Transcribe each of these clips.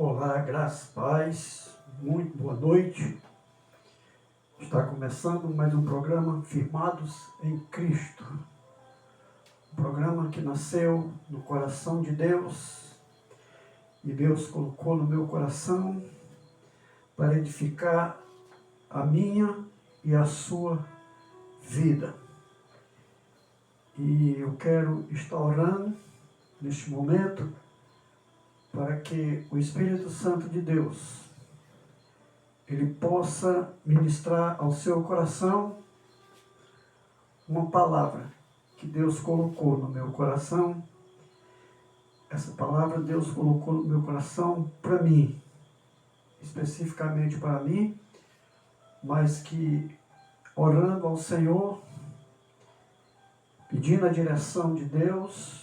Olá, graças, paz, muito boa noite. Está começando mais um programa Firmados em Cristo. Um programa que nasceu no coração de Deus e Deus colocou no meu coração para edificar a minha e a sua vida. E eu quero estar orando neste momento para que o Espírito Santo de Deus ele possa ministrar ao seu coração uma palavra que Deus colocou no meu coração. Essa palavra Deus colocou no meu coração para mim, especificamente para mim, mas que orando ao Senhor, pedindo a direção de Deus,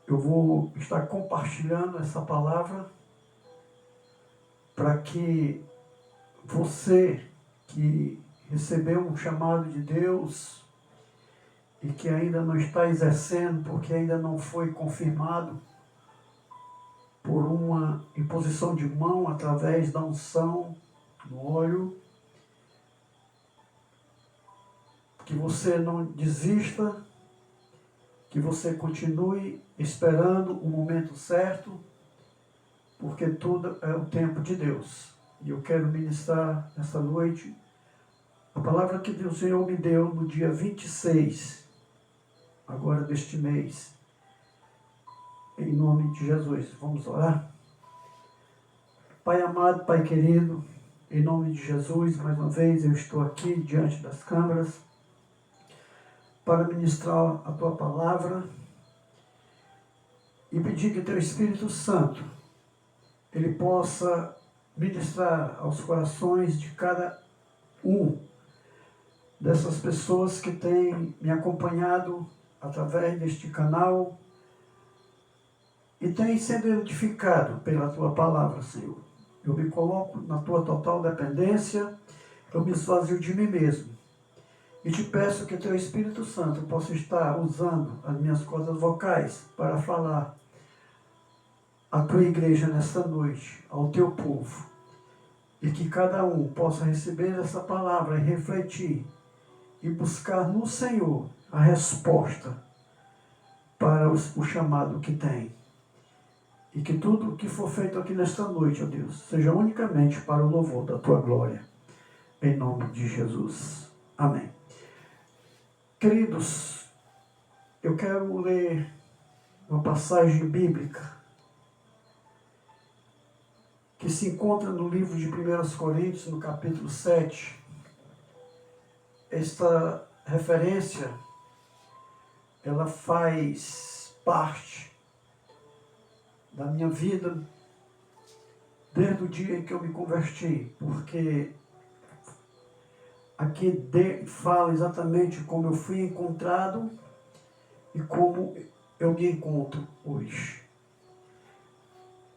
eu vou estar compartilhando essa palavra para que você que recebeu um chamado de Deus e que ainda não está exercendo, porque ainda não foi confirmado por uma imposição de mão através da unção no óleo, que você não desista, que você continue esperando o momento certo, porque tudo é o tempo de Deus. E eu quero ministrar essa noite a palavra que o Senhor me deu no dia 26, agora deste mês, em nome de Jesus. Vamos orar? Pai amado, Pai querido, em nome de Jesus, mais uma vez eu estou aqui diante das câmeras para ministrar a Tua palavra e pedir que Teu Espírito Santo ele possa ministrar aos corações de cada um dessas pessoas que têm me acompanhado através deste canal e têm sido edificado pela Tua palavra, Senhor. Eu me coloco na Tua total dependência, eu me esvazio de mim mesmo e te peço que Teu Espírito Santo possa estar usando as minhas cordas vocais para falar à Tua igreja nesta noite, ao Teu povo, e que cada um possa receber essa palavra e refletir e buscar no Senhor a resposta para o chamado que tem. E que tudo o que for feito aqui nesta noite, ó Deus, seja unicamente para o louvor da Tua glória. Em nome de Jesus. Amém. Queridos, eu quero ler uma passagem bíblica que se encontra no livro de 1 Coríntios, no capítulo 7. Esta referência, ela faz parte da minha vida desde o dia em que eu me converti, porque aqui fala exatamente como eu fui encontrado e como eu me encontro hoje.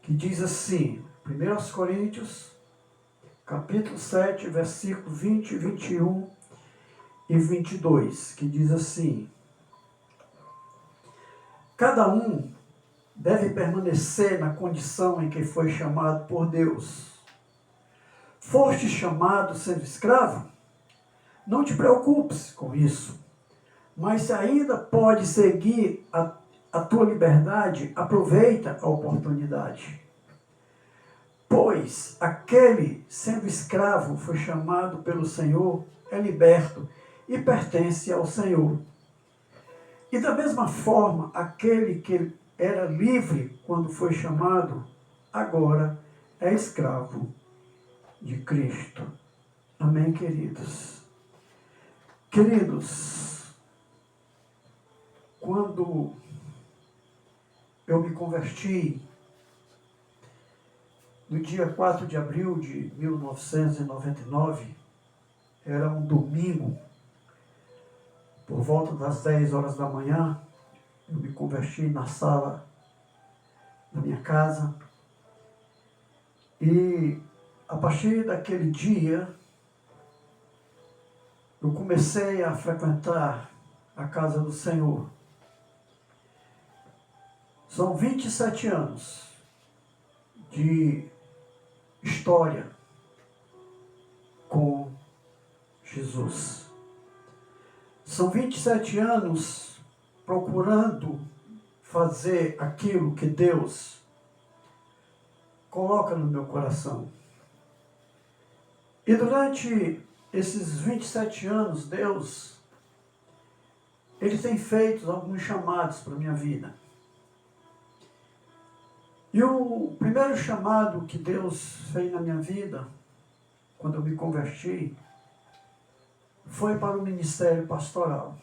Que diz assim, 1 Coríntios, capítulo 7, versículos 20, 21 e 22, que diz assim: cada um deve permanecer na condição em que foi chamado por Deus. Foste chamado sendo escravo? Não te preocupes com isso, mas se ainda pode seguir a tua liberdade, aproveita a oportunidade. Pois aquele, sendo escravo, foi chamado pelo Senhor, é liberto e pertence ao Senhor. E da mesma forma, aquele que era livre quando foi chamado, agora é escravo de Cristo. Amém, queridos? Queridos, quando eu me converti, no dia 4 de abril de 1999, era um domingo, por volta das 10 horas da manhã, eu me converti na sala da minha casa. E a partir daquele dia, eu comecei a frequentar a casa do Senhor. São 27 anos de história com Jesus. São 27 anos procurando fazer aquilo que Deus coloca no meu coração. E durante esses 27 anos, Deus, Ele tem feito alguns chamados para a minha vida. E o primeiro chamado que Deus fez na minha vida, quando eu me converti, foi para o ministério pastoral.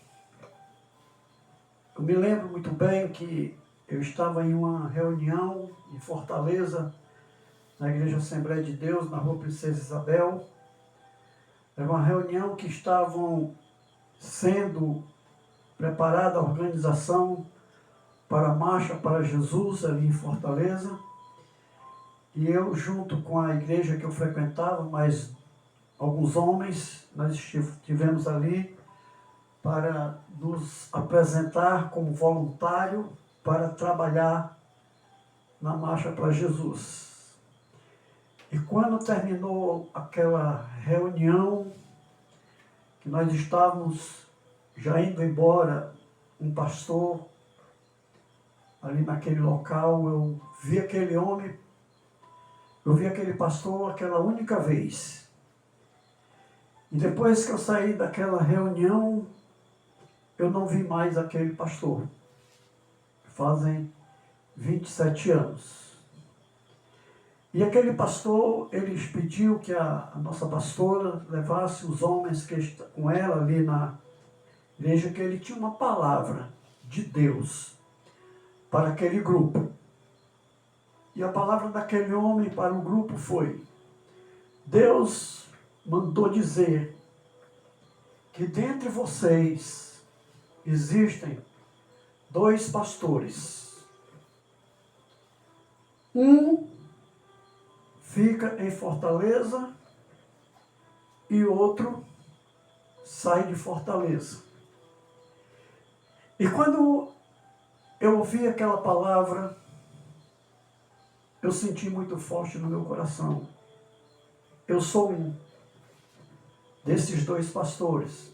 Eu me lembro muito bem que eu estava em uma reunião em Fortaleza, na Igreja Assembleia de Deus, na Rua Princesa Isabel. Era uma reunião que estavam sendo preparada a organização para a Marcha para Jesus, ali em Fortaleza. E eu, junto com a igreja que eu frequentava, mais alguns homens, nós estivemos ali para nos apresentar como voluntário para trabalhar na Marcha para Jesus. E quando terminou aquela reunião, que nós estávamos já indo embora, um pastor ali naquele local, eu vi aquele homem, eu vi aquele pastor aquela única vez. E depois que eu saí daquela reunião, eu não vi mais aquele pastor. Fazem 27 anos. E aquele pastor, ele pediu que a nossa pastora levasse os homens que estão com ela ali na igreja, que ele tinha uma palavra de Deus para aquele grupo. E a palavra daquele homem para o grupo foi: Deus mandou dizer que dentre vocês existem 2 pastores. Um fica em Fortaleza e outro sai de Fortaleza. E quando eu ouvi aquela palavra, eu senti muito forte no meu coração. Eu sou um desses 2 pastores.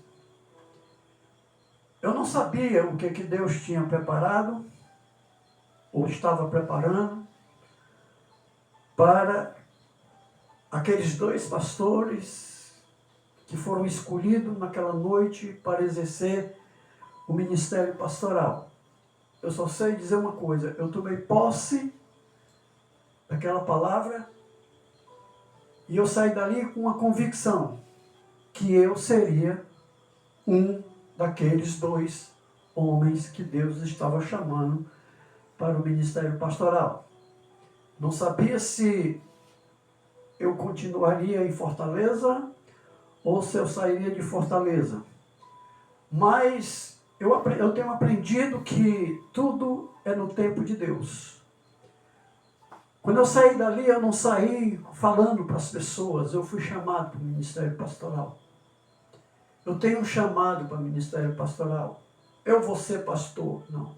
Eu não sabia o que Deus tinha preparado, ou estava preparando, para aqueles 2 pastores que foram escolhidos naquela noite para exercer o ministério pastoral. Eu só sei dizer uma coisa: eu tomei posse daquela palavra e eu saí dali com uma convicção que eu seria um daqueles 2 homens que Deus estava chamando para o ministério pastoral. Não sabia se eu continuaria em Fortaleza ou se eu sairia de Fortaleza. Mas eu tenho aprendido que tudo é no tempo de Deus. Quando eu saí dali, eu não saí falando para as pessoas, eu fui chamado para o ministério pastoral. Eu tenho um chamado para o ministério pastoral. Eu vou ser pastor? Não.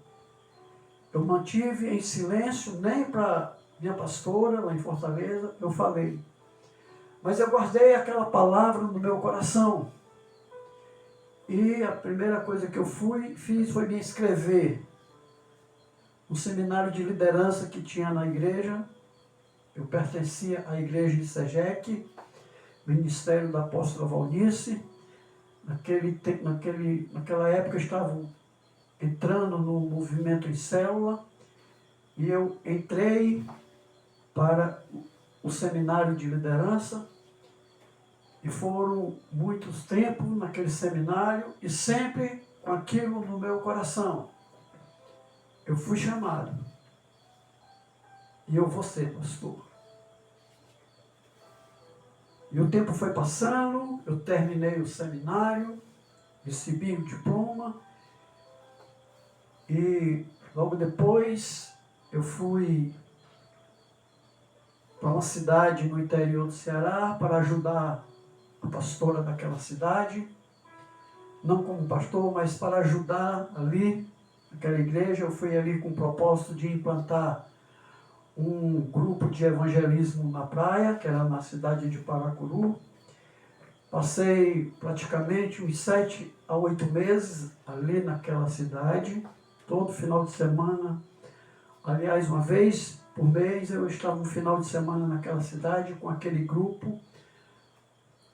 Eu mantive em silêncio, nem para minha pastora lá em Fortaleza, eu falei. Mas eu guardei aquela palavra no meu coração. E a primeira coisa que eu fiz foi me inscrever no seminário de liderança que tinha na igreja. Eu pertencia à igreja de Sejeque, ministério da apóstola Valnice. Naquela época estavam entrando no movimento em célula. E eu entrei para o seminário de liderança. E foram muitos tempos naquele seminário e sempre com aquilo no meu coração. Eu fui chamado. E eu vou ser pastor. E o tempo foi passando, eu terminei o seminário, recebi o diploma. E logo depois eu fui para uma cidade no interior do Ceará para ajudar a pastora daquela cidade, não como pastor, mas para ajudar ali, naquela igreja. Eu fui ali com o propósito de implantar um grupo de evangelismo na praia, que era na cidade de Paracuru. Passei praticamente uns 7 a 8 meses ali naquela cidade, todo final de semana. Aliás, uma vez por mês eu estava no final de semana naquela cidade com aquele grupo,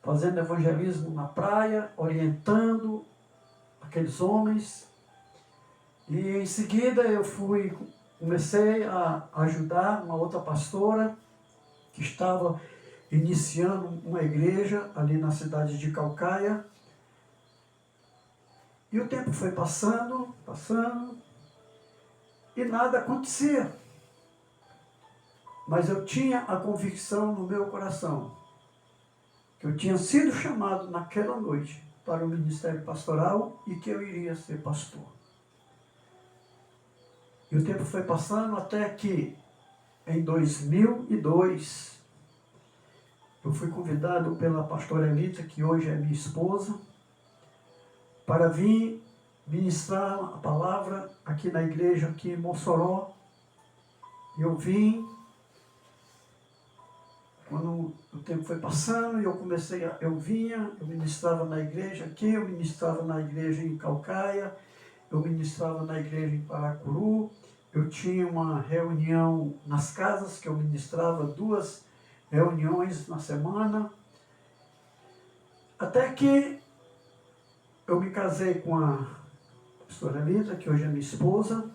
fazendo evangelismo na praia, orientando aqueles homens. E em seguida eu comecei a ajudar uma outra pastora que estava iniciando uma igreja ali na cidade de Caucaia. E o tempo foi passando, e nada acontecia. Mas eu tinha a convicção no meu coração que eu tinha sido chamado naquela noite para o ministério pastoral e que eu iria ser pastor. E o tempo foi passando até que, em 2002, eu fui convidado pela pastora Elita, que hoje é minha esposa, para vir ministrar a palavra aqui na igreja, aqui em Mossoró. E eu vim, quando o tempo foi passando, eu ministrava na igreja aqui, eu ministrava na igreja em Caucaia, eu ministrava na igreja em Paracuru, eu tinha uma reunião nas casas, que eu ministrava 2 reuniões na semana, até que eu me casei com a pastora Lita, que hoje é minha esposa,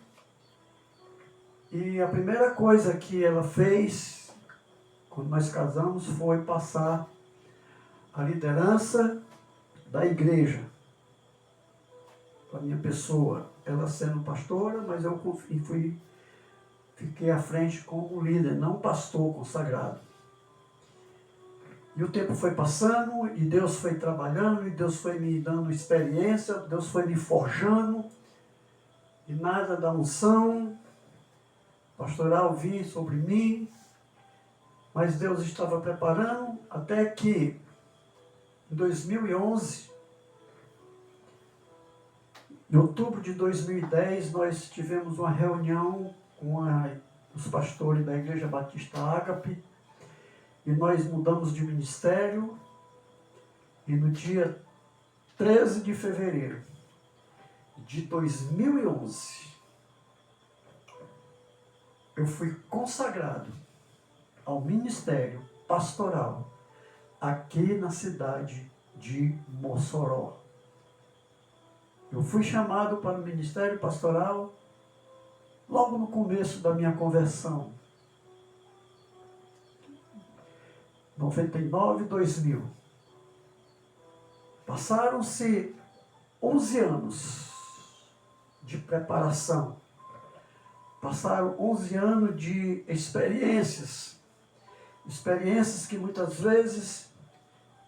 e a primeira coisa que ela fez, quando nós casamos, foi passar a liderança da igreja para a minha pessoa. Ela sendo pastora, mas eu fiquei à frente como líder, não pastor consagrado. E o tempo foi passando, e Deus foi trabalhando, e Deus foi me dando experiência, Deus foi me forjando, e nada da unção pastoral vinha sobre mim, mas Deus estava preparando, até que, em 2011, em outubro de 2010, nós tivemos uma reunião com os pastores da Igreja Batista Ágape, e nós mudamos de ministério, e no dia 13 de fevereiro de 2011, eu fui consagrado ao ministério pastoral aqui na cidade de Mossoró. Eu fui chamado para o ministério pastoral logo no começo da minha conversão. 99, 2000. Passaram-se 11 anos de preparação. Passaram 11 anos de experiências. Experiências que muitas vezes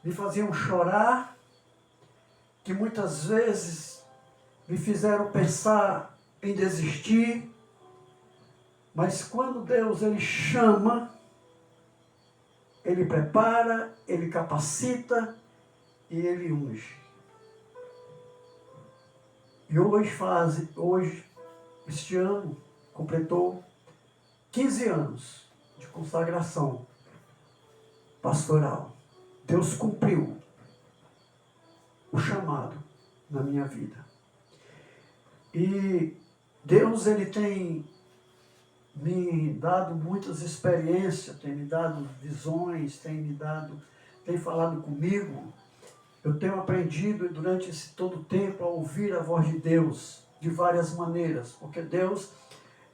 me faziam chorar, que muitas vezes me fizeram pensar em desistir. Mas quando Deus ele chama, Ele prepara, Ele capacita e Ele unge. E hoje, este ano, completou 15 anos de consagração pastoral. Deus cumpriu o chamado na minha vida. E Deus, Ele tem me dado muitas experiências, tem me dado visões, tem falado comigo. Eu tenho aprendido durante esse todo tempo a ouvir a voz de Deus de várias maneiras, porque Deus,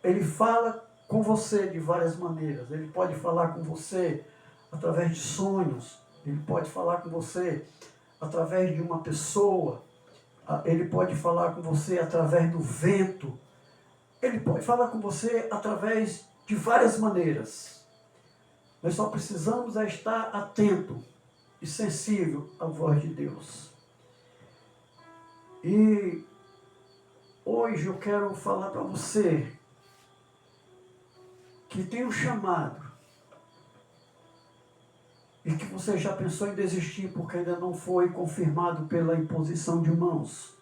Ele fala com você de várias maneiras. Ele pode falar com você através de sonhos, Ele pode falar com você através de uma pessoa, Ele pode falar com você através do vento, Ele pode falar com você através de várias maneiras. Nós só precisamos estar atento e sensível à voz de Deus. E hoje eu quero falar para você que tem um chamado e que você já pensou em desistir porque ainda não foi confirmado pela imposição de mãos,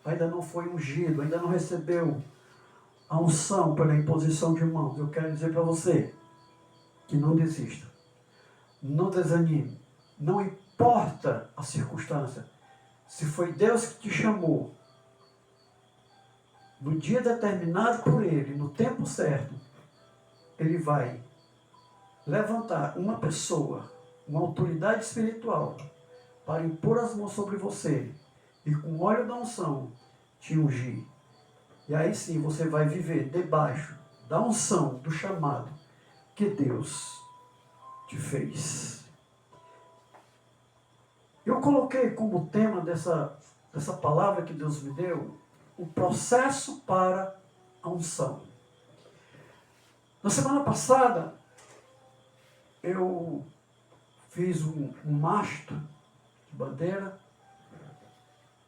ainda não foi ungido, ainda não recebeu a unção pela imposição de mãos, eu quero dizer para você que não desista. Não desanime. Não importa a circunstância. Se foi Deus que te chamou, no dia determinado por Ele, no tempo certo, Ele vai levantar uma pessoa, uma autoridade espiritual, para impor as mãos sobre você e com o óleo da unção te ungir. E aí sim você vai viver debaixo da unção, do chamado que Deus te fez. Eu coloquei como tema dessa palavra que Deus me deu, o processo para a unção. Na semana passada, eu fiz um mastro de bandeira,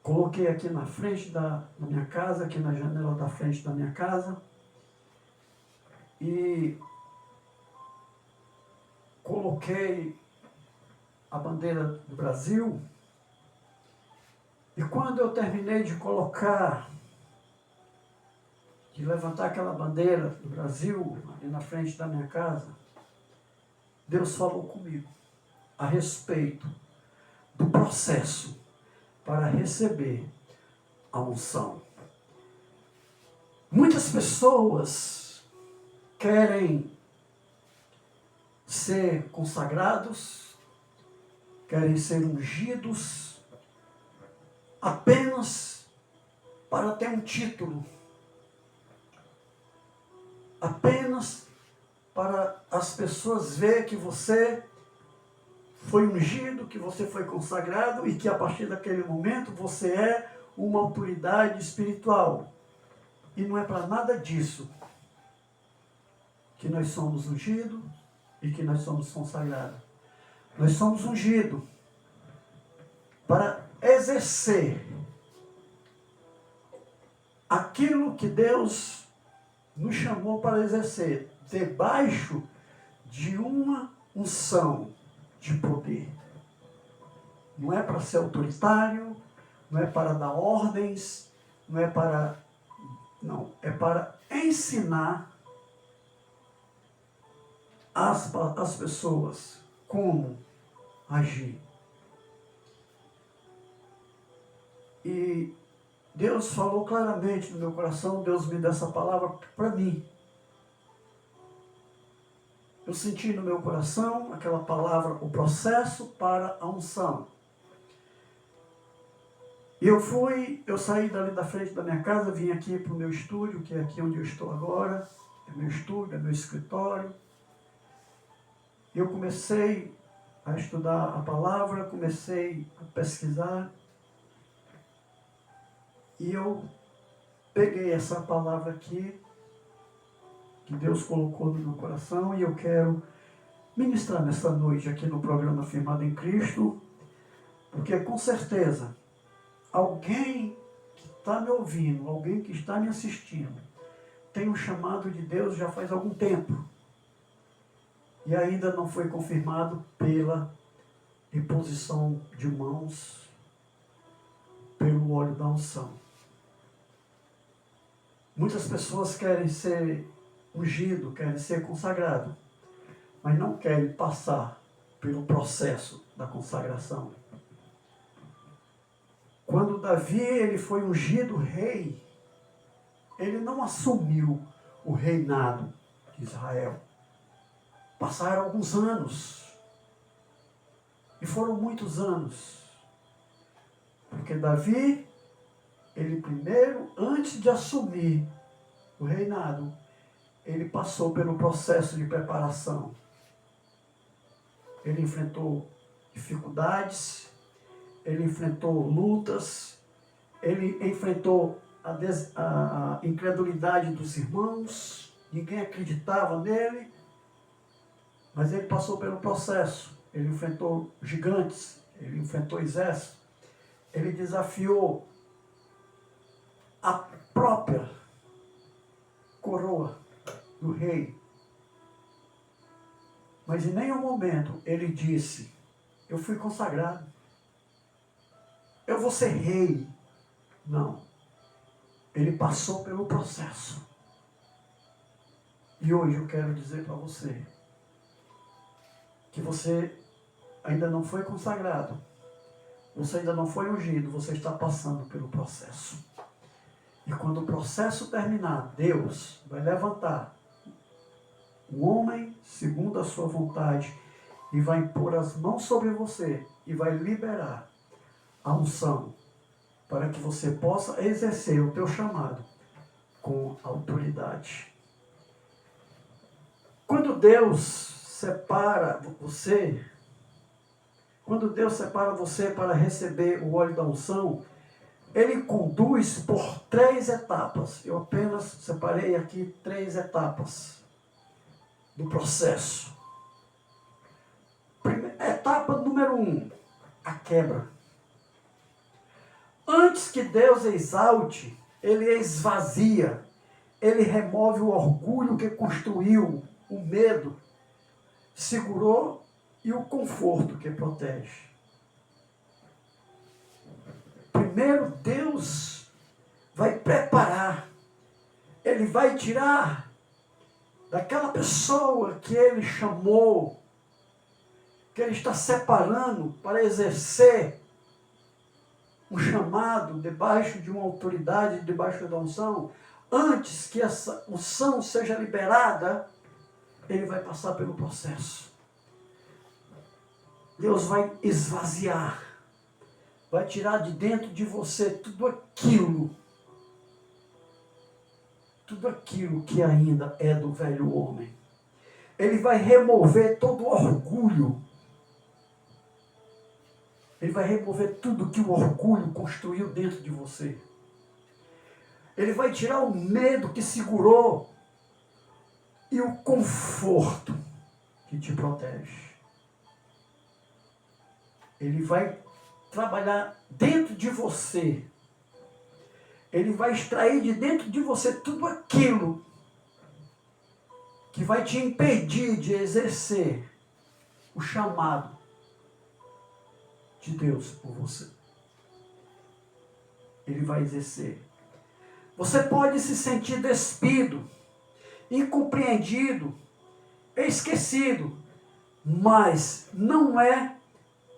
coloquei aqui na frente da minha casa, aqui na janela da frente da minha casa, e coloquei a bandeira do Brasil. E quando eu terminei de colocar, de levantar aquela bandeira do Brasil ali na frente da minha casa, Deus falou comigo a respeito do processo para receber a unção. Muitas pessoas querem ser consagrados, querem ser ungidos apenas para ter um título, apenas para as pessoas verem que você foi ungido, que você foi consagrado e que a partir daquele momento você é uma autoridade espiritual. E não é para nada disso que nós somos ungidos e que nós somos consagrados. Nós somos ungidos para exercer aquilo que Deus nos chamou para exercer, debaixo de uma unção de poder. Não é para ser autoritário, não é para dar ordens, não é para... Não, é para ensinar as pessoas como agir. E Deus falou claramente no meu coração, Deus me deu essa palavra para mim. Eu senti no meu coração aquela palavra, o processo para a unção. E eu saí dali da frente da minha casa, vim aqui para o meu estúdio, que é aqui onde eu estou agora. É meu estúdio, é meu escritório. E eu comecei a estudar a palavra, comecei a pesquisar. E eu peguei essa palavra aqui, que Deus colocou no meu coração, e eu quero ministrar nesta noite aqui no programa Firmado em Cristo, porque com certeza alguém que está me ouvindo, alguém que está me assistindo, tem um chamado de Deus já faz algum tempo e ainda não foi confirmado pela imposição de mãos, pelo óleo da unção. Muitas pessoas querem ser ungido, querem ser consagrado, mas não querem passar pelo processo da consagração. Quando Davi ele foi ungido rei, ele não assumiu o reinado de Israel. Passaram alguns anos, e foram muitos anos, porque Davi, ele primeiro, antes de assumir o reinado, ele passou pelo processo de preparação. Ele enfrentou dificuldades, ele enfrentou lutas, ele enfrentou a incredulidade dos irmãos, ninguém acreditava nele, mas ele passou pelo processo. Ele enfrentou gigantes, ele enfrentou exércitos, ele desafiou a própria coroa do rei. Mas em nenhum momento ele disse, eu fui consagrado, eu vou ser rei. Não. Ele passou pelo processo. E hoje eu quero dizer para você que você ainda não foi consagrado, você ainda não foi ungido, você está passando pelo processo. E quando o processo terminar, Deus vai levantar um homem segundo a sua vontade e vai impor as mãos sobre você e vai liberar a unção para que você possa exercer o teu chamado com autoridade. Quando Deus separa você para receber o óleo da unção, Ele conduz por 3 etapas. Eu apenas separei aqui 3 etapas do processo. Etapa número 1, a quebra. Antes que Deus exalte, Ele esvazia, Ele remove o orgulho que construiu, o medo, segurou e o conforto que protege. Primeiro, Deus vai preparar, Ele vai tirar daquela pessoa que Ele chamou, que Ele está separando para exercer um chamado debaixo de uma autoridade, debaixo da unção. Antes que essa unção seja liberada, Ele vai passar pelo processo. Deus vai esvaziar, vai tirar de dentro de você tudo aquilo que ainda é do velho homem. Ele vai remover todo o orgulho. Ele vai remover tudo que o orgulho construiu dentro de você. Ele vai tirar o medo que segurou e o conforto que te protege. Ele vai trabalhar dentro de você. Ele vai extrair de dentro de você tudo aquilo que vai te impedir de exercer o chamado de Deus por você. Ele vai exercer. Você pode se sentir despido, incompreendido, esquecido, mas não é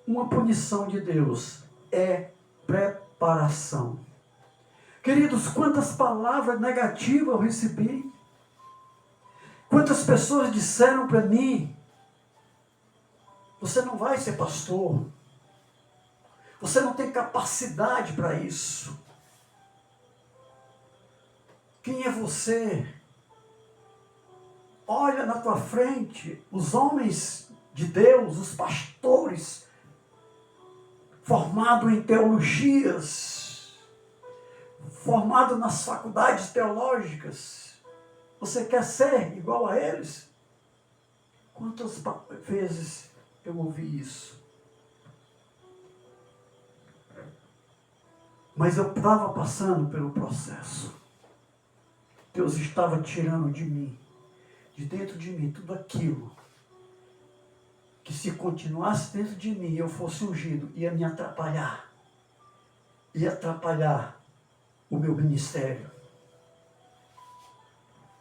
uma punição de Deus, é preparação. Queridos, quantas palavras negativas eu recebi, quantas pessoas disseram para mim: você não vai ser pastor, você não tem capacidade para isso. Quem é você? Olha na tua frente os homens de Deus, os pastores, formados em teologias, formados nas faculdades teológicas. Você quer ser igual a eles? Quantas vezes eu ouvi isso? Mas eu estava passando pelo processo. Deus estava tirando de mim, de dentro de mim, tudo aquilo que, se continuasse dentro de mim e eu fosse ungido, ia me atrapalhar. Ia atrapalhar o meu ministério.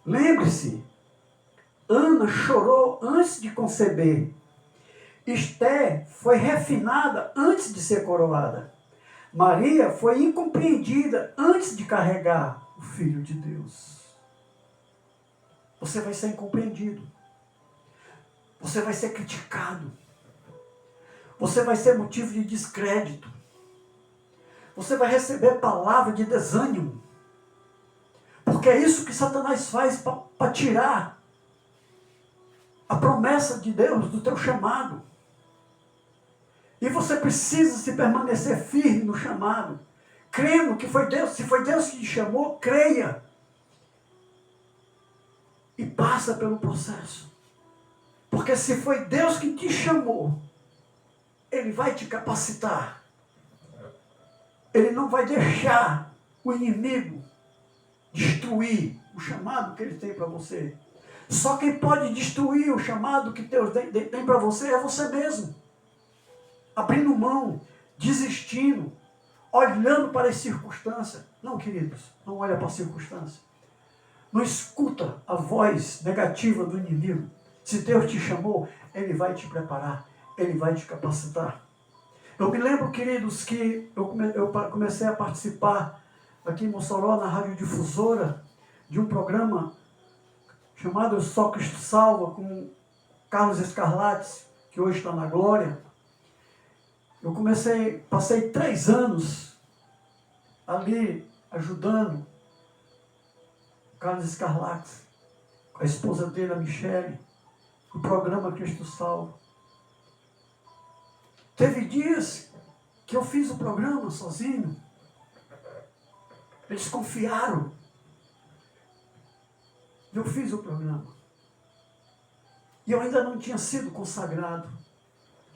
Lembre-se, Ana chorou antes de conceber. Esther foi refinada antes de ser coroada. Maria foi incompreendida antes de carregar o Filho de Deus. Você vai ser incompreendido. Você vai ser criticado. Você vai ser motivo de descrédito. Você vai receber palavra de desânimo. Porque é isso que Satanás faz para tirar a promessa de Deus do teu chamado. E você precisa se permanecer firme no chamado, crendo que foi Deus. Se foi Deus que te chamou, creia. E passa pelo processo. Porque se foi Deus que te chamou, Ele vai te capacitar. Ele não vai deixar o inimigo destruir o chamado que Ele tem para você. Só quem pode destruir o chamado que Deus tem para você é você mesmo. Abrindo mão, desistindo, olhando para as circunstâncias. Não, queridos, não olha para a circunstância. Não escuta a voz negativa do inimigo. Se Deus te chamou, Ele vai te preparar, Ele vai te capacitar. Eu me lembro, queridos, que eu comecei a participar aqui em Mossoró, na radiodifusora, de um programa chamado Só Cristo Salva, com Carlos Escarlates, que hoje está na glória. Eu passei 3 anos ali ajudando o Carlos Escarlates, com a esposa dele, a Michele, o programa Cristo Salva. Teve dias que eu fiz o programa sozinho. Eles confiaram. Eu fiz o programa. E eu ainda não tinha sido consagrado,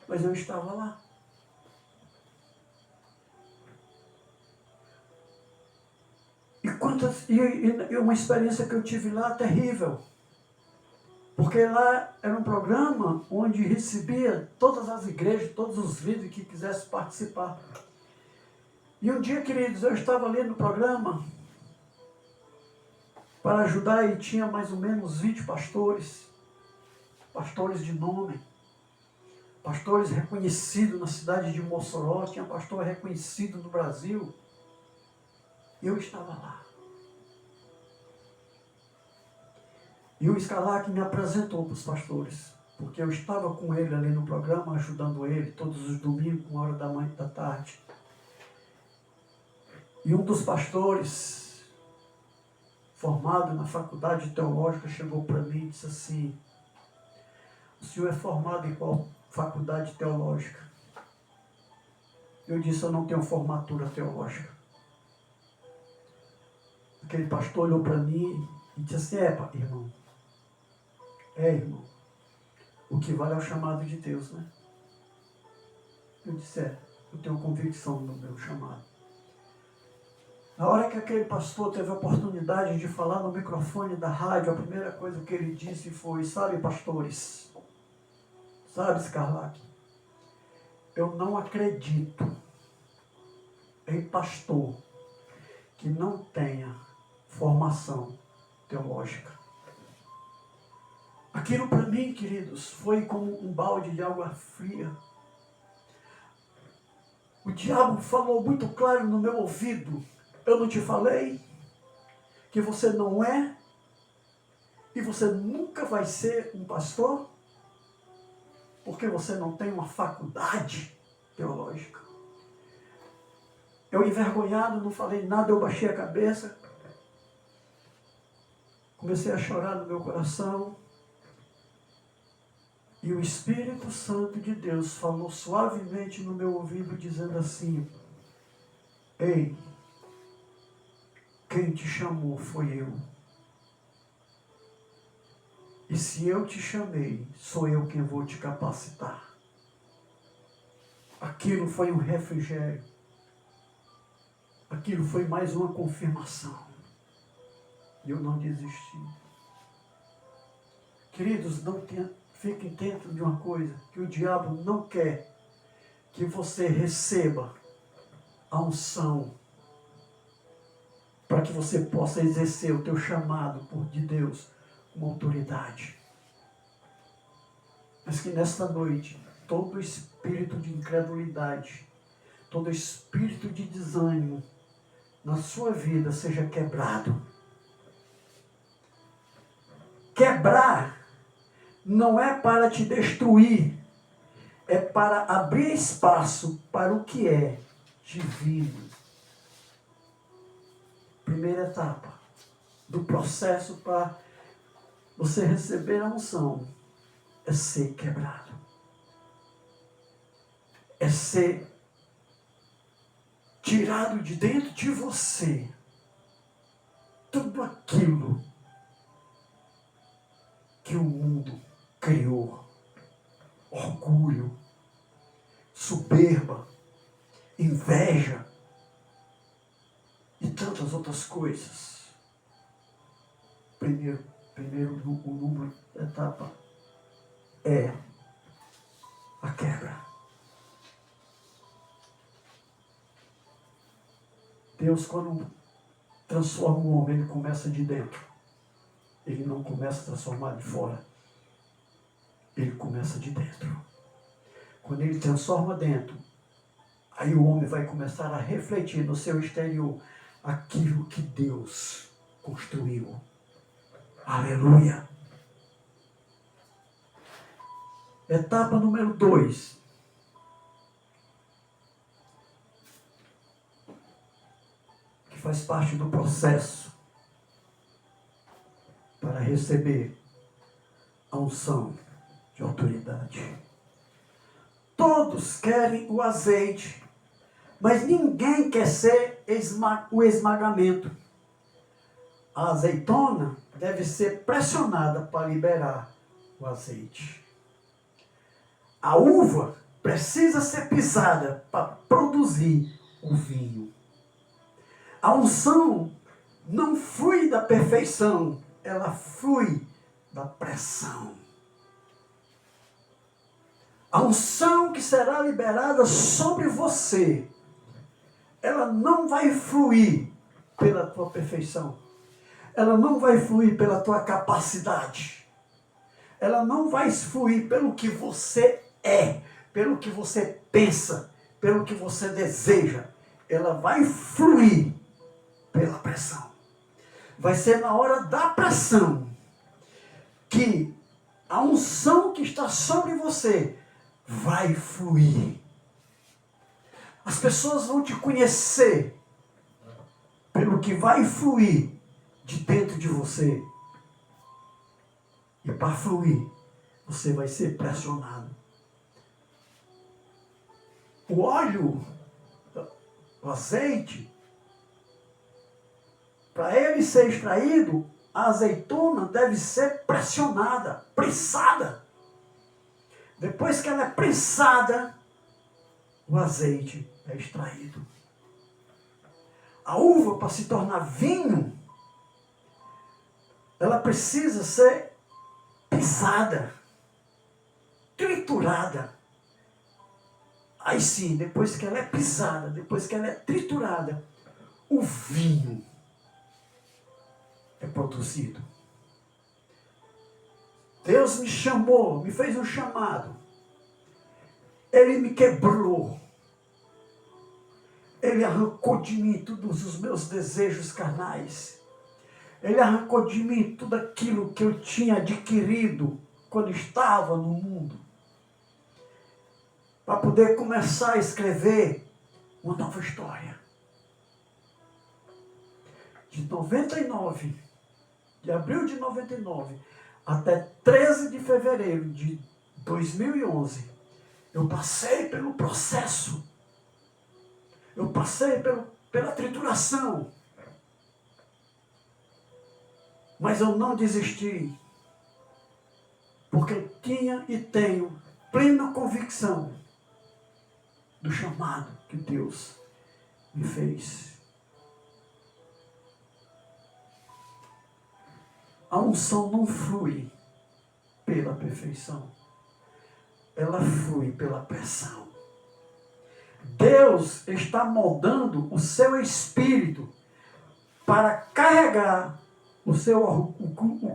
mas eu estava lá. E uma experiência que eu tive lá terrível. Porque lá era um programa onde recebia todas as igrejas, todos os líderes que quisessem participar. E um dia, queridos, eu estava ali no programa para ajudar e tinha mais ou menos 20 pastores, pastores de nome, pastores reconhecidos na cidade de Mossoró, tinha pastor reconhecido no Brasil. E eu estava lá. E o Escalac me apresentou para os pastores, porque eu estava com ele ali no programa, ajudando ele todos os domingos, 1h da tarde. E um dos pastores, formado na faculdade teológica, chegou para mim e disse assim: o senhor é formado em qual faculdade teológica? Eu disse: eu não tenho formatura teológica. Aquele pastor olhou para mim e disse assim: irmão, irmão, o que vale é o chamado de Deus, né? Eu disse: eu tenho convicção no meu chamado. Na hora que aquele pastor teve a oportunidade de falar no microfone da rádio, a primeira coisa que ele disse foi: sabe, pastores, sabe, Escarlac, eu não acredito em pastor que não tenha formação teológica. Aquilo para mim, queridos, foi como um balde de água fria. O diabo falou muito claro no meu ouvido: eu não te falei que você não é e você nunca vai ser um pastor porque você não tem uma faculdade teológica. Eu, envergonhado, não falei nada, eu baixei a cabeça, comecei a chorar no meu coração. E o Espírito Santo de Deus falou suavemente no meu ouvido, dizendo assim: ei, quem te chamou foi eu. E se eu te chamei, sou eu quem vou te capacitar. Aquilo foi um refrigério. Aquilo foi mais uma confirmação. E eu não desisti. Queridos, fiquem dentro de uma coisa, que o diabo não quer que você receba a unção para que você possa exercer o teu chamado de Deus com autoridade. Mas que nesta noite, todo espírito de incredulidade, todo espírito de desânimo na sua vida seja quebrado. Quebrar não é para te destruir, é para abrir espaço para o que é divino. Primeira etapa do processo para você receber a unção é ser quebrado. É ser tirado de dentro de você tudo aquilo que o mundo criou. Orgulho, soberba, inveja e tantas outras coisas. Primeiro o número da etapa é a quebra. Deus, quando transforma um homem, ele começa de dentro. ele não começa a transformar de fora. Ele começa de dentro. Quando ele transforma dentro, aí o homem vai começar a refletir no seu exterior aquilo que Deus construiu. Aleluia! Etapa número 2. Que faz parte do processo para receber a unção de autoridade. Todos querem o azeite, mas ninguém quer ser o esmagamento. A azeitona deve ser pressionada para liberar o azeite. A uva precisa ser pisada para produzir o vinho. A unção não flui da perfeição, ela flui da pressão. A unção que será liberada sobre você, ela não vai fluir pela tua perfeição. Ela não vai fluir pela tua capacidade. Ela não vai fluir pelo que você é, pelo que você pensa, pelo que você deseja. Ela vai fluir pela pressão. Vai ser na hora da pressão que a unção que está sobre você vai fluir. As pessoas vão te conhecer pelo que vai fluir de dentro de você. E para fluir, você vai ser pressionado. O óleo, o azeite, para ele ser extraído, a azeitona deve ser pressionada, prensada. Depois que ela é prensada, o azeite é extraído. A uva, para se tornar vinho, ela precisa ser pisada, triturada. Aí sim, depois que ela é pisada, depois que ela é triturada, o vinho é produzido. Deus me chamou, me fez um chamado. Ele me quebrou. Ele arrancou de mim todos os meus desejos carnais. Ele arrancou de mim tudo aquilo que eu tinha adquirido quando estava no mundo. Para poder começar a escrever uma nova história. De 99, de abril de 99, até 13 de fevereiro de 2011, eu passei pelo processo. Eu passei pela trituração. Mas eu não desisti. Porque eu tinha e tenho plena convicção do chamado que Deus me fez. A unção não flui pela perfeição. Ela flui pela pressão. Deus está moldando o seu espírito para carregar o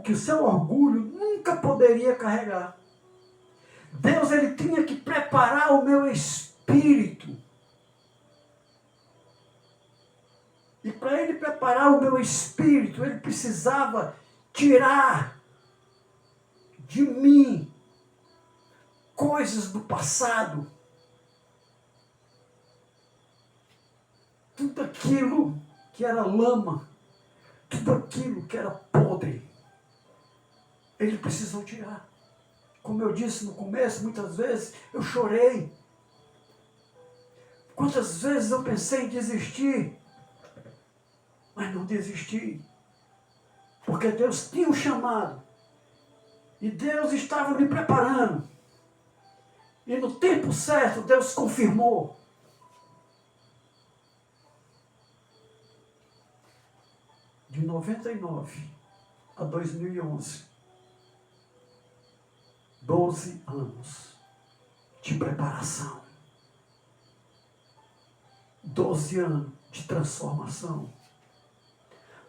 que o seu orgulho nunca poderia carregar. Deus, ele tinha que preparar o meu espírito. E para ele preparar o meu espírito, ele precisava tirar de mim coisas do passado. Tudo aquilo que era lama, tudo aquilo que era podre, ele precisou tirar. Como eu disse no começo, muitas vezes eu chorei. Quantas vezes eu pensei em desistir, mas não desisti. Porque Deus tinha um chamado. E Deus estava me preparando. E no tempo certo, Deus confirmou. De 99 a 2011. 12 anos de preparação. 12 anos de transformação.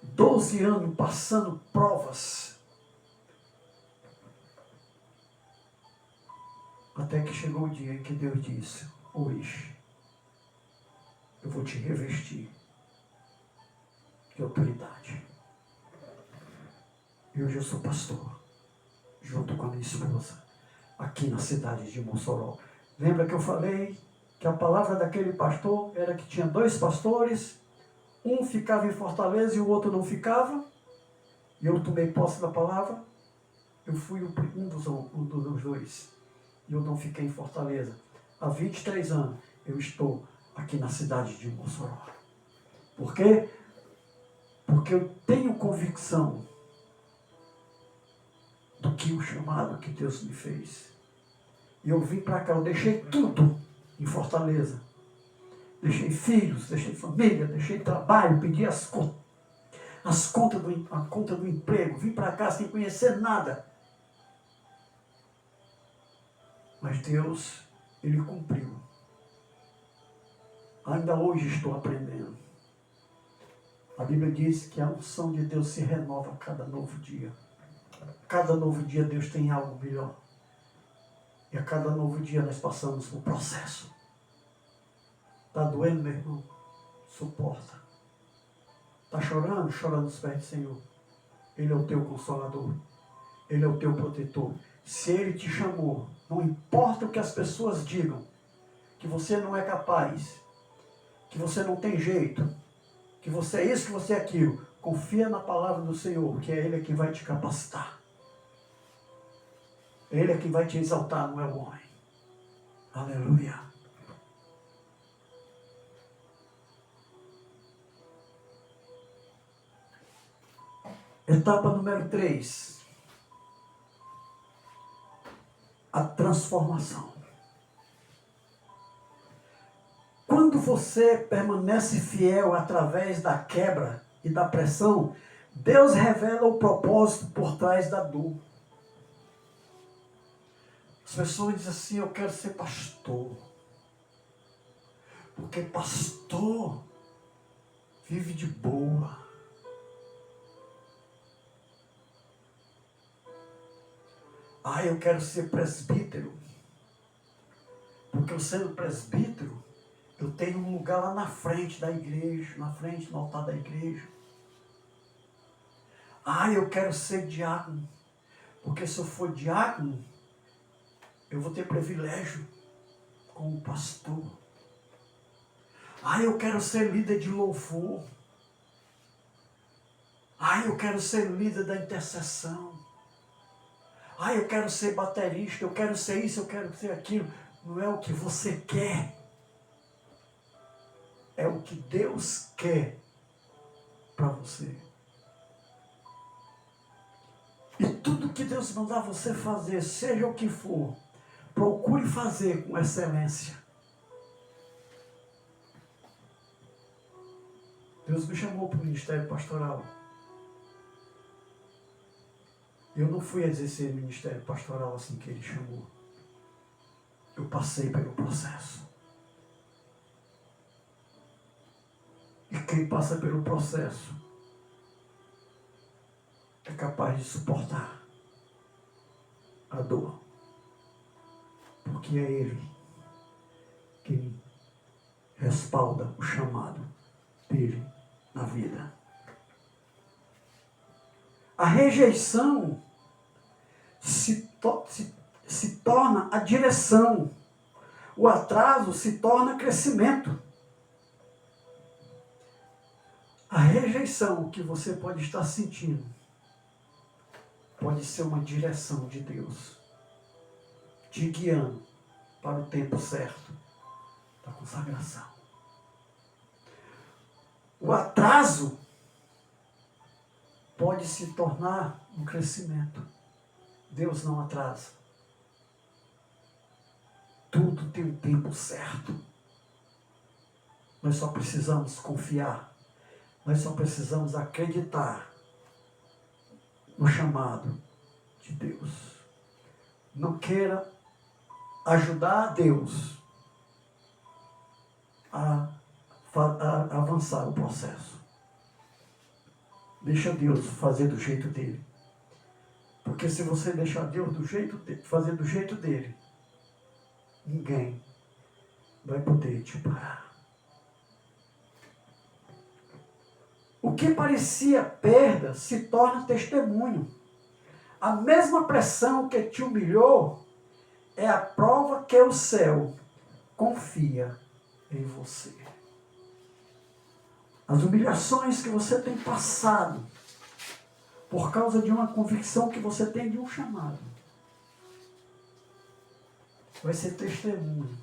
12 anos passando provas. Até que chegou o dia em que Deus disse, hoje eu vou te revestir de autoridade. E hoje eu sou pastor, junto com a minha esposa, aqui na cidade de Mossoró. Lembra que eu falei que a palavra daquele pastor era que tinha 2 pastores, um ficava em Fortaleza e o outro não ficava? E eu tomei posse da palavra, eu fui um dos 2. E eu não fiquei em Fortaleza. Há 23 anos eu estou aqui na cidade de Mossoró. Por quê? Porque eu tenho convicção do que o chamado que Deus me fez. E eu vim para cá, eu deixei tudo em Fortaleza. Deixei filhos, deixei família, deixei trabalho, pedi a conta do emprego. Vim para cá sem conhecer nada. Mas Deus, Ele cumpriu. Ainda hoje estou aprendendo. A Bíblia diz que a unção de Deus se renova a cada novo dia. Cada novo dia Deus tem algo melhor. E a cada novo dia nós passamos por processo. Está doendo, meu irmão? Suporta. Está chorando? Chora nos pés do Senhor. Ele é o teu consolador. Ele é o teu protetor. Se Ele te chamou, não importa o que as pessoas digam, que você não é capaz, que você não tem jeito, que você é isso, que você é aquilo. Confia na palavra do Senhor, que é Ele que vai te capacitar. Ele é quem vai te exaltar, não é o homem. Aleluia. Etapa número 3. A transformação. Quando você permanece fiel através da quebra e da pressão, Deus revela o propósito por trás da dor. As pessoas dizem assim, eu quero ser pastor. Porque pastor vive de boa. Eu quero ser presbítero. Porque eu sendo presbítero, eu tenho um lugar lá na frente da igreja, na frente do altar da igreja. Eu quero ser diácono. Porque se eu for diácono, eu vou ter privilégio como pastor. Eu quero ser líder de louvor. Eu quero ser líder da intercessão. Eu quero ser baterista, eu quero ser isso, eu quero ser aquilo. Não é o que você quer. É o que Deus quer para você. E tudo que Deus mandar você fazer, seja o que for, procure fazer com excelência. Deus me chamou para o ministério pastoral. Eu não fui exercer ministério pastoral assim que Ele chamou. Eu passei pelo processo. E quem passa pelo processo é capaz de suportar a dor. Porque é Ele quem respalda o chamado dele na vida. A rejeição se torna a direção. O atraso se torna crescimento. A rejeição que você pode estar sentindo pode ser uma direção de Deus, te guiando para o tempo certo da consagração. O atraso pode se tornar um crescimento. Deus não atrasa. Tudo tem um tempo certo. Nós só precisamos confiar. Nós só precisamos acreditar no chamado de Deus. Não queira ajudar a Deus a avançar o processo. Deixa Deus fazer do jeito dele. Porque se você deixar Deus fazer do jeito dele, ninguém vai poder te parar. O que parecia perda se torna testemunho. A mesma pressão que te humilhou é a prova que o céu confia em você. As humilhações que você tem passado por causa de uma convicção que você tem de um chamado vai ser testemunho.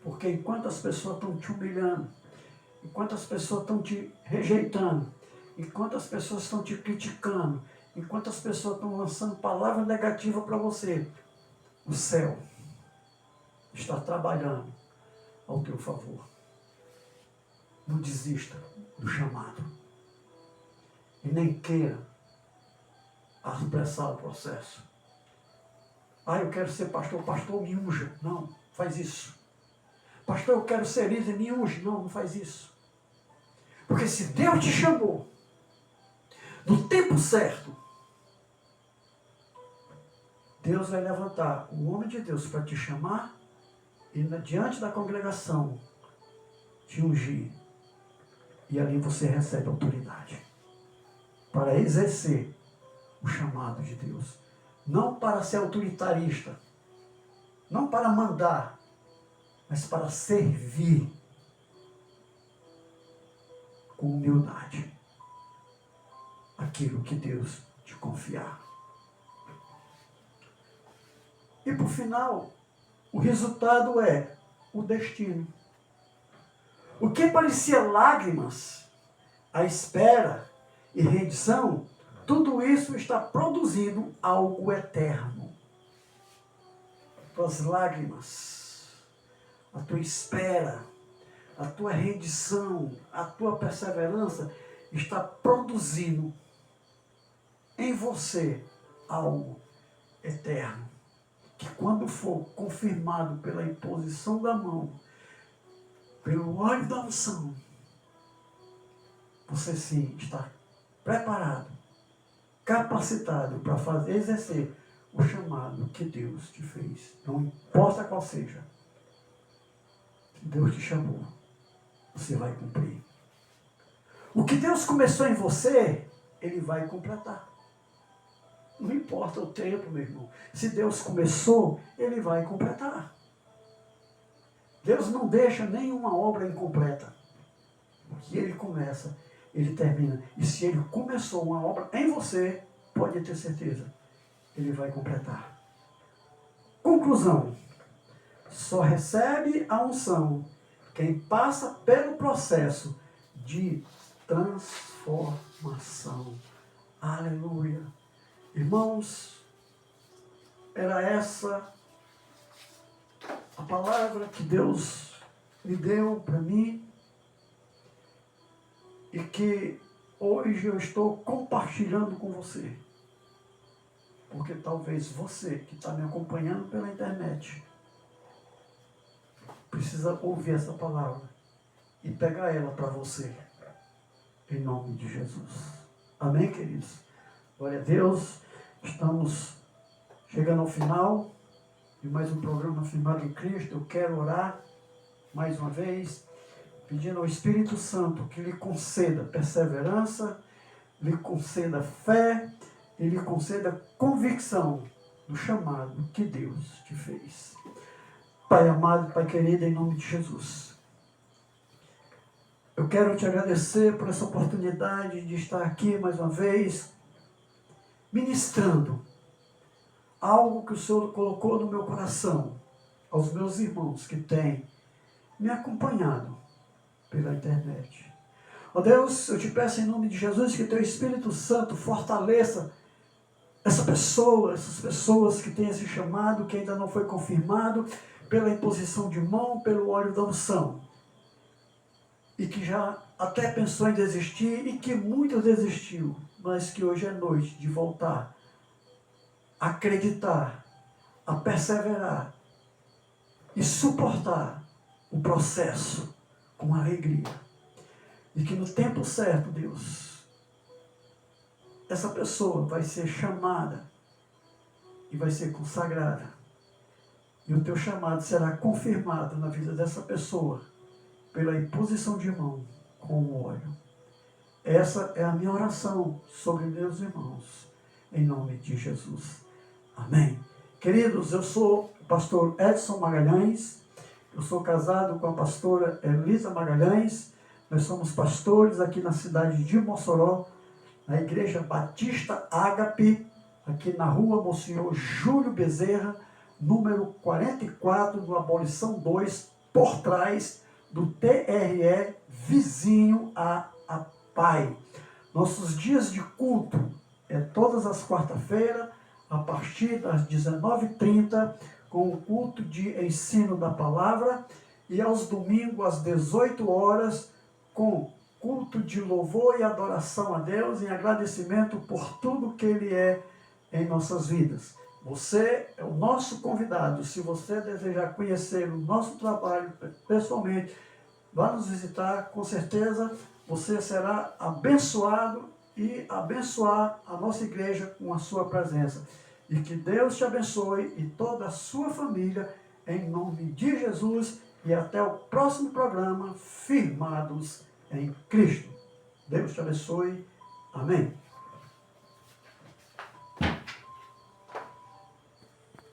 Porque enquanto as pessoas estão te humilhando, enquanto as pessoas estão te rejeitando, enquanto as pessoas estão te criticando, enquanto as pessoas estão lançando palavras negativas para você, o céu está trabalhando ao teu favor. Não desista do chamado. E nem queira apressar o processo. Eu quero ser pastor. Pastor, me unja. Não, faz isso. Pastor, eu quero ser líder, me unge. Não, não faz isso. Porque se Deus te chamou no tempo certo, Deus vai levantar o homem de Deus para te chamar e diante da congregação te ungir. E ali você recebe autoridade para exercer o chamado de Deus. Não para ser autoritarista, não para mandar, mas para servir com humildade aquilo que Deus te confiar. E por final, o resultado é o destino. O que parecia lágrimas, a espera e rendição, tudo isso está produzindo algo eterno. Tuas lágrimas, a tua espera, a tua rendição, a tua perseverança está produzindo em você algo eterno. Que quando for confirmado pela imposição da mão, pelo óleo da unção, você sim está preparado, capacitado para exercer o chamado que Deus te fez. Não importa qual seja. Deus te chamou, você vai cumprir. O que Deus começou em você, Ele vai completar. Não importa o tempo, meu irmão. Se Deus começou, Ele vai completar. Deus não deixa nenhuma obra incompleta. O que Ele começa, Ele termina. E se Ele começou uma obra em você, pode ter certeza, Ele vai completar. Conclusão. Só recebe a unção quem passa pelo processo de transformação. Aleluia. Irmãos, era essa a palavra que Deus me deu para mim e que hoje eu estou compartilhando com você. Porque talvez você que está me acompanhando pela internet precisa ouvir essa palavra e pegar ela para você. Em nome de Jesus. Amém, queridos? Glória a Deus. Estamos chegando ao final de mais um programa Firmado em Cristo. Eu quero orar mais uma vez, pedindo ao Espírito Santo que lhe conceda perseverança, lhe conceda fé e lhe conceda convicção do chamado que Deus te fez. Pai amado, Pai querido, em nome de Jesus, eu quero te agradecer por essa oportunidade de estar aqui mais uma vez, ministrando algo que o Senhor colocou no meu coração, aos meus irmãos que têm me acompanhado pela internet. Ó Deus, eu te peço em nome de Jesus que teu Espírito Santo fortaleça essas pessoas que têm esse chamado, que ainda não foi confirmado, pela imposição de mão, pelo óleo da unção, e que já até pensou em desistir, e que muito desistiu, mas que hoje é noite de voltar a acreditar, a perseverar e suportar o processo com alegria. E que no tempo certo, Deus, essa pessoa vai ser chamada e vai ser consagrada E o teu chamado será confirmado na vida dessa pessoa pela imposição de mão com o óleo. Essa é a minha oração sobre meus irmãos, em nome de Jesus. Amém. Queridos, eu sou o pastor Edson Magalhães, eu sou casado com a pastora Elisa Magalhães, nós somos pastores aqui na cidade de Mossoró, na Igreja Batista Ágape, aqui na rua Monsenhor Júlio Bezerra, número 44, no Abolição 2, por trás do TRE, vizinho a Pai. Nossos dias de culto é todas as quarta-feiras, a partir das 19h30, com o culto de ensino da palavra, e aos domingos às 18 horas, com culto de louvor e adoração a Deus, em agradecimento por tudo que Ele é em nossas vidas. Você é o nosso convidado. Se você desejar conhecer o nosso trabalho pessoalmente, vá nos visitar, com certeza você será abençoado e abençoar a nossa igreja com a sua presença. E que Deus te abençoe e toda a sua família, em nome de Jesus, e até o próximo programa, Firmados em Cristo. Deus te abençoe. Amém.